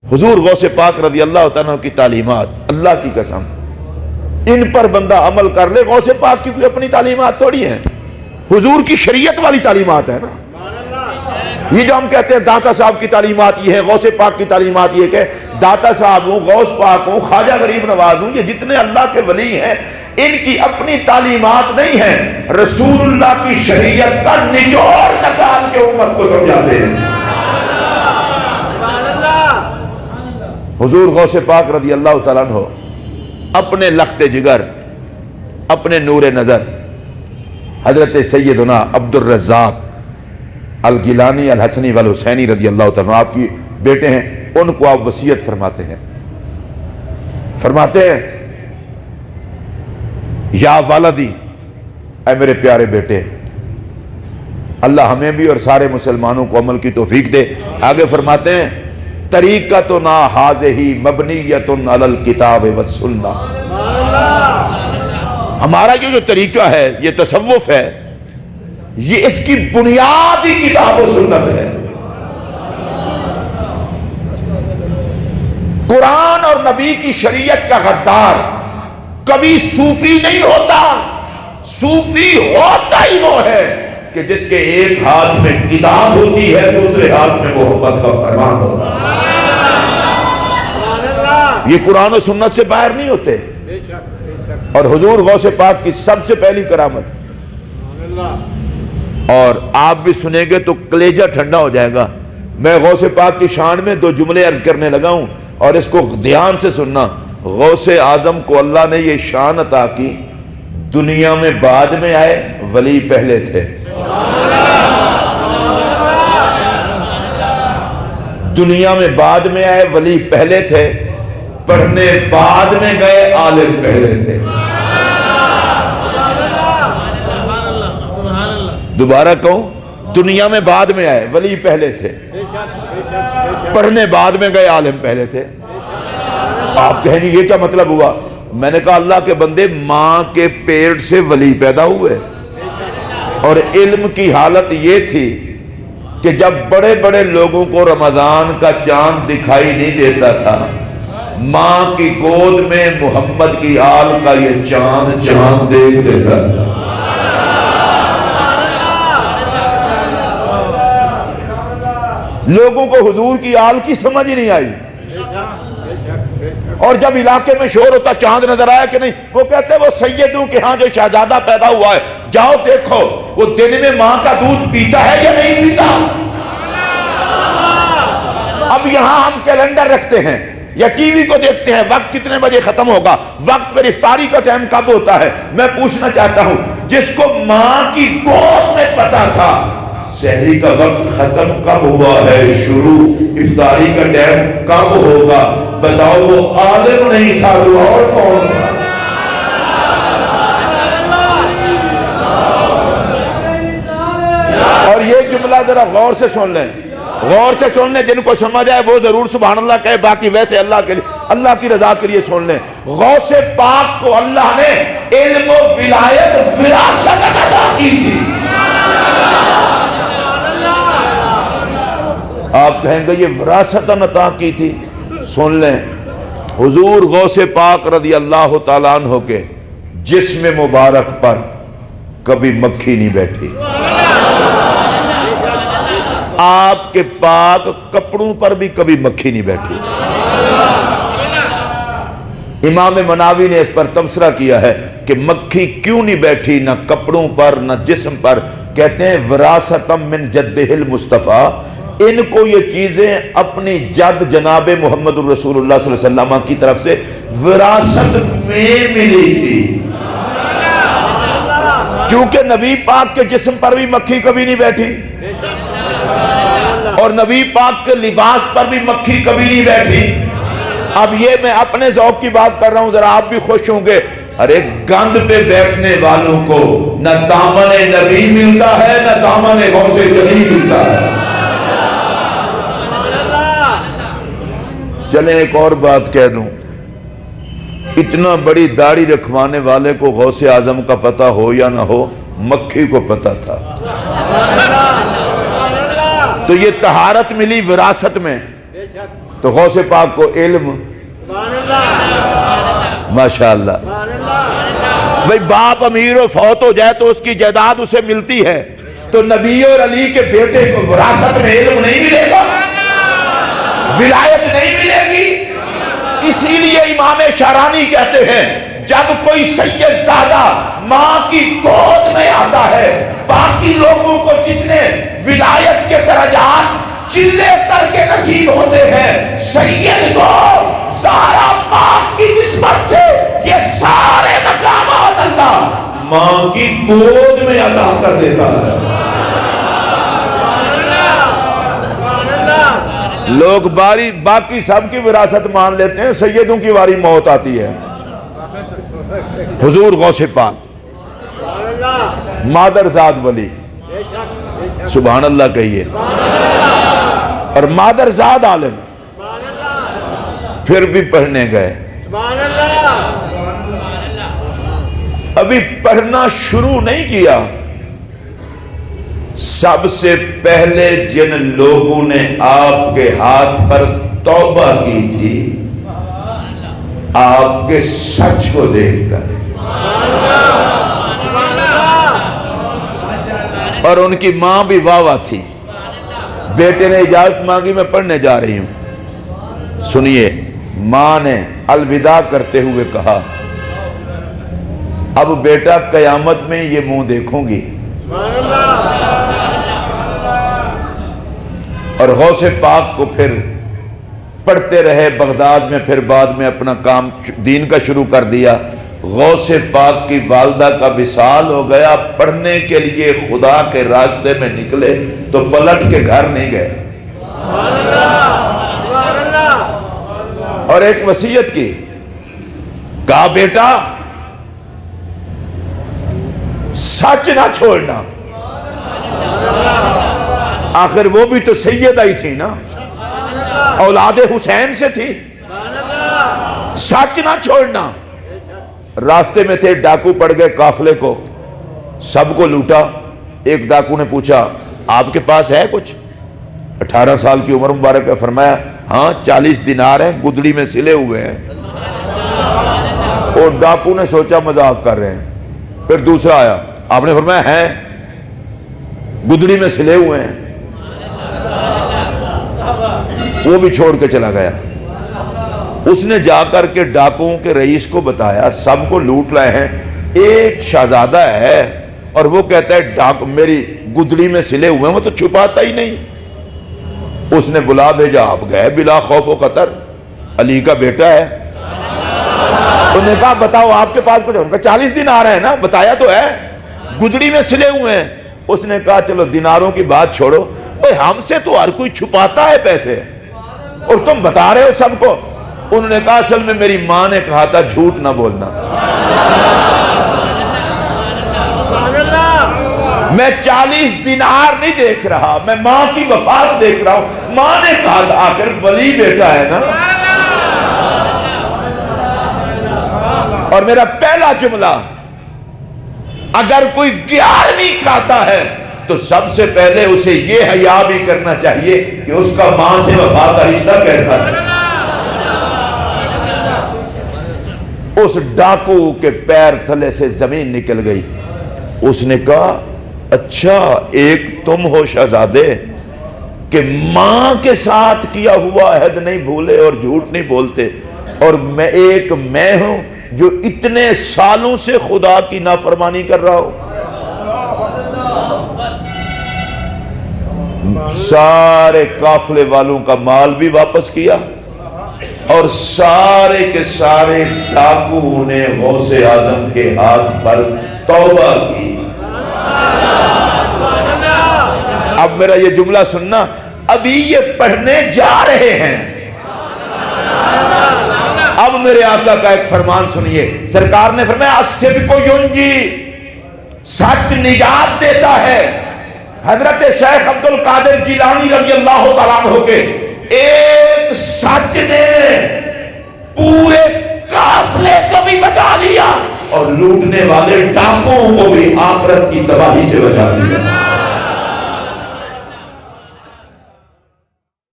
حضور غوث پاک رضی اللہ تعالیٰ کی تعلیمات، اللہ کی قسم ان پر بندہ عمل کر لے، غوث پاک کی کوئی اپنی تعلیمات تھوڑی ہیں، حضور کی شریعت والی تعلیمات ہے نا۔ یہ جو ہم کہتے ہیں داتا صاحب کی تعلیمات یہ ہے، غوث پاک کی تعلیمات یہ کہ داتا صاحب ہوں، غوث پاک ہوں، خواجہ غریب نواز ہوں، یہ جتنے اللہ کے ولی ہیں ان کی اپنی تعلیمات نہیں ہیں، رسول اللہ کی شریعت کا نچوڑ نکال کے امت کو سمجھاتے ہیں۔ حضور غوث پاک رضی اللہ تعالیٰ عنہ اپنے لخت جگر، اپنے نور نظر حضرت سیدنا عبد الرزاق الگیلانی الحسنی والحسینی رضی اللہ تعالیٰ عنہ، آپ کی بیٹے ہیں، ان کو آپ وصیت فرماتے ہیں، یا والدی، اے میرے پیارے بیٹے، اللہ ہمیں بھی اور سارے مسلمانوں کو عمل کی توفیق دے۔ آگے فرماتے ہیں طریقتنا ھذہ مبنیۃ علی الکتاب والسنہ، ہمارا یہ جو طریقہ ہے، یہ تصوف ہے، یہ اس کی بنیاد ہی کتاب و سنت ہے۔ قرآن اور نبی کی شریعت کا غدار کبھی صوفی نہیں ہوتا، صوفی ہوتا ہی وہ ہے کہ جس کے ایک ہاتھ میں کتاب ہوتی ہے، دوسرے ہاتھ میں محبت کا فرمان ہوتا ہے۔ یہ قرآن و سنت سے باہر نہیں ہوتے۔ اور حضور غوث پاک کی سب سے پہلی کرامت، اور آپ بھی سنیں گے تو کلیجہ ٹھنڈا ہو جائے گا، میں غوث پاک کی شان میں 2 جملے عرض کرنے لگا ہوں اور اس کو دھیان سے سننا۔ غوث اعظم کو اللہ نے یہ شان عطا کی، دنیا میں بعد میں آئے، ولی پہلے تھے۔ دنیا میں بعد میں آئے، ولی پہلے تھے، پڑھنے بعد میں گئے، عالم پہلے تھے۔ دوبارہ کہوں، دنیا میں بعد میں آئے، ولی پہلے تھے، پڑھنے بعد میں گئے، عالم پہلے تھے۔ آپ کہیں گے یہ کیا مطلب ہوا؟ میں نے کہا اللہ کے بندے، ماں کے پیٹ سے ولی پیدا ہوئے، اور علم کی حالت یہ تھی کہ جب بڑے بڑے لوگوں کو رمضان کا چاند دکھائی نہیں دیتا تھا، ماں کی گود میں محمد کی آل کا یہ چاند دیکھ لیتا تھا۔ لوگوں کو حضور کی آل کی سمجھ ہی نہیں آئی، اور جب علاقے میں شور ہوتا چاند نظر آیا کہ نہیں، وہ کہتے وہ سیدوں کے ہاں جو شہزادہ پیدا ہوا ہے، جاؤ دیکھو وہ دن میں ماں کا دودھ پیتا ہے یا نہیں پیتا۔ اب یہاں ہم کیلنڈر رکھتے ہیں یا ٹی وی کو دیکھتے ہیں، وقت کتنے بجے ختم ہوگا، وقت پر افطاری کا ٹائم کب ہوتا ہے۔ میں پوچھنا چاہتا ہوں، جس کو ماں کی گود میں پتا تھا سحری کا وقت ختم کب ہوا ہے، شروع افطاری کا ٹائم کب ہوگا، بتاؤ وہ عالم نہیں تھا تو اور کون تھا؟ اور یہ جملہ ذرا غور سے سن لیں، غور سے سن لیں، جن کو سمجھ آئے وہ ضرور سبحان اللہ کہے، باقی ویسے اللہ کے لیے، اللہ کی رضا کے لیے سن لیں۔ غوث پاک کو اللہ نے علم و ولایت وراثت عطا کی تھی۔ آپ کہیں گے یہ وراثت عطا کی تھی، سن لیں، حضور غوث پاک رضی اللہ تعالیٰ عنہ کے جسم مبارک پر کبھی مکھی نہیں بیٹھی، آپ کے پاک کپڑوں پر بھی کبھی مکھی نہیں بیٹھی۔ امام مناوی نے اس پر تبصرہ کیا ہے کہ مکھی کیوں نہیں بیٹھی، نہ کپڑوں پر نہ جسم پر، کہتے ہیں وراثتم من جدہ المصطفیٰ، ان کو یہ چیزیں اپنی جد جناب محمد الرسول اللہ صلی اللہ علیہ وسلم کی طرف سے وراثت میں ملی تھی۔ کیونکہ نبی پاک کے جسم پر بھی مکھی کبھی نہیں بیٹھی، اور نبی پاک کے لباس پر بھی مکھی کبھی نہیں بیٹھی۔ اب یہ میں اپنے ذوق کی بات کر رہا ہوں، ذرا آپ بھی خوش ہوں گے۔ ارے گند پہ بیٹھنے والوں کو نہ دامن نبی ملتا ہے نہ دامن غوث جلی ملتا ہے۔ چلیں ایک اور بات کہہ دوں، اتنا بڑی داڑھی رکھوانے والے کو غوث اعظم کا پتہ ہو یا نہ ہو، مکھی کو پتہ تھا۔ تو یہ طہارت ملی وراثت میں، تو غوث پاک کو علم، ماشاءاللہ بھئی باپ امیر و فوت ہو جائے تو اس کی جائیداد اسے ملتی ہے، تو نبی اور علی کے بیٹے کو وراثت میں علم نہیں ملے گا، ولایت نہیں ملے گی؟ اسی لیے امام شعرانی کہتے ہیں جب کوئی سید زادہ ماں کی گود میں آتا ہے، باقی لوگوں کو جتنے ولایت کے درجات چلے کر کے نصیب ہوتے ہیں، سید کو زہرا پاک کی نسبت سے یہ سارے مقامات اللہ ماں کی گود میں عطا کر دیتا ہے۔ لوگ باقی سب کی وراثت مان لیتے ہیں، سیدوں کی واری موت آتی ہے۔ حضور غوث پاک مادرزاد ولی، سبحان اللہ کہیے، اور مادرزاد عالم، پھر بھی پڑھنے گئے۔ ابھی پڑھنا شروع نہیں کیا، سب سے پہلے جن لوگوں نے آپ کے ہاتھ پر توبہ کی تھی آپ کے سچ کو دیکھ کر، اور ان کی ماں بھی واہ واہ تھی، بیٹے نے اجازت مانگی میں پڑھنے جا رہی ہوں، سنیے ماں نے الوداع کرتے ہوئے کہا اب بیٹا قیامت میں یہ منہ دیکھوں گی۔ اور غوث پاک کو پھر پڑھتے رہے بغداد میں، پھر بعد میں اپنا کام دین کا شروع کر دیا۔ غوث پاک کی والدہ کا وصال ہو گیا، پڑھنے کے لیے خدا کے راستے میں نکلے تو پلٹ کے گھر نہیں گئے، اور ایک وصیت کی، کہا بیٹا سچ نہ چھوڑنا، آخر وہ بھی تو سیدہ ہی تھی نا، اولاد حسین سے تھی، سچ نہ چھوڑنا۔ راستے میں تھے، ڈاکو پڑ گئے قافلے کو، سب کو لوٹا۔ ایک ڈاکو نے پوچھا آپ کے پاس ہے کچھ؟ 18 سال کی عمر مبارک ہے، فرمایا ہاں 40 دینار ہیں، گدڑی میں سلے ہوئے ہیں۔ اور ڈاکو نے سوچا مذاق کر رہے ہیں، پھر دوسرا آیا، آپ نے فرمایا ہیں، گدڑی میں سلے ہوئے ہیں، وہ بھی چھوڑ کے چلا گیا۔ اس نے جا کر کے ڈاکوؤں کے رئیس کو بتایا سب کو لوٹ لائے ہیں، ایک شہزادہ ہے اور وہ کہتا ہے میری گدڑی میں سلے ہوئے ہیں، وہ تو چھپاتا ہی نہیں۔ اس نے بلا بھیجا، آپ گئے بلا خوف و خطر، علی کا بیٹا ہے۔ انہوں نے کہا بتاؤ آپ کے پاس کچھ؟ ان کا 40 دینار ہے نا، بتایا تو ہے، گدڑی میں سلے ہوئے ہیں۔ اس نے کہا چلو دیناروں کی بات چھوڑو، ہم سے تو ہر کوئی چھپاتا ہے پیسے اور تم بتا رہے ہو سب کو۔ انہوں نے کہا اصل میں میری ماں نے کہا تھا جھوٹ نہ بولنا، میں 40 دینار نہیں دیکھ رہا، میں ماں کی وفات دیکھ رہا ہوں، ماں نے کہا تھا، آخر ولی بیٹا ہے نا۔ اور میرا پہلا جملہ، اگر کوئی 11ویں کھاتا ہے تو سب سے پہلے اسے یہ حیا بھی کرنا چاہیے کہ اس کا ماں سے وفا کا رشتہ کیسا ہے۔ اس ڈاکو کے پیر تھلے سے زمین نکل گئی۔ اس نے کہا اچھا ایک تم ہو شہزادے کہ ماں کے ساتھ کیا ہوا عہد نہیں بھولے اور جھوٹ نہیں بولتے، اور میں ہوں جو اتنے سالوں سے خدا کی نافرمانی کر رہا ہوں۔ سارے قافلے والوں کا مال بھی واپس کیا، اور سارے کے سارے ڈاکو نے غوث اعظم کے ہاتھ پر توبہ کی۔ اب میرا یہ جملہ سننا، ابھی یہ پڑھنے جا رہے ہیں، اب میرے آقا کا ایک فرمان سنیے۔ سرکار نے فرمایا الصدق ینجی، سچ نجات دیتا ہے۔ حضرت شیخ عبد القادر جیلانی رضی اللہ تعالیٰ عنہ کے ایک سچ نے پورے قافلے کو بھی بچا لیا اور لوٹنے والے ڈاکوؤں کو بھی آخرت کی تباہی سے بچا لیا۔